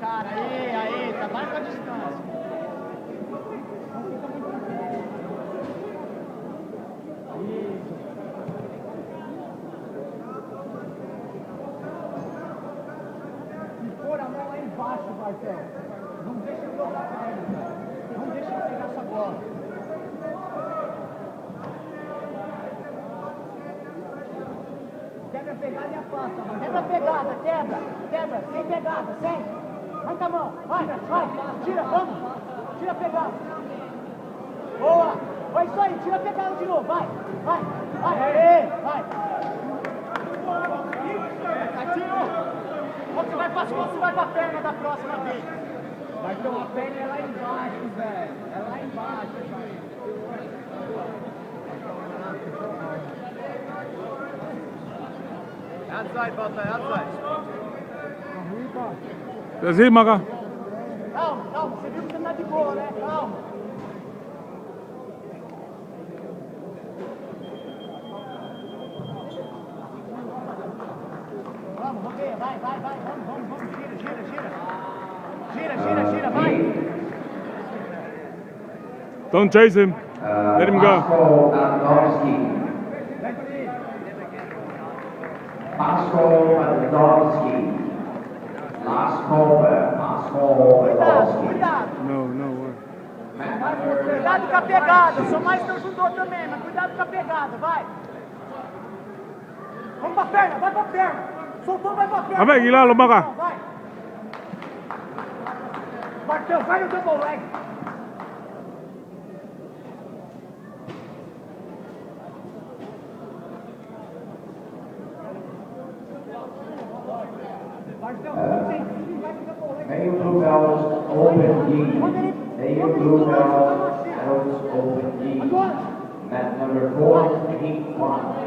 cara. Aí, trabalha com a distância. Se for a mão lá embaixo, Bartel, não deixa ele dobrar a perna. Não deixa ele pegar essa bola. Quebra a pegada e afasta, mano. Quebra a pegada, quebra, sem pegada, sem. Arranca a mão, vai, tira, vamos. Tira a pegada. Boa, vai isso aí, tira a pegada de novo, vai. Aê, vai. Quando você vai para a perna da próxima vez. Vai ter uma perna é lá embaixo, velho. É lá embaixo, velho. Outside, Walter, outside. Desce, Maga. Calma, você viu que você tá de boa, né? Calma. Vamos, rodeia, vai, vamos, gira, vai. Don't chase him. Let him go. Pascal Adamski. Last caller, Pascal Adamski. Cuidado. No. Cuidado com a pegada, eu sou mais que ajudou também, mas cuidado com a pegada, vai. Vamos pra perna, vai pra perna. Soltou, vai pra perna. Abe, gila, lomba ka. Vai. Bartel, vai no double leg. Name Blue Bells open D. Name Blue Bells open D. Mat number 4, heat 1.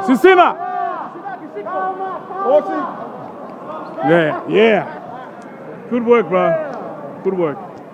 Sistema. Calma. Yeah. Good work, bro. Good work.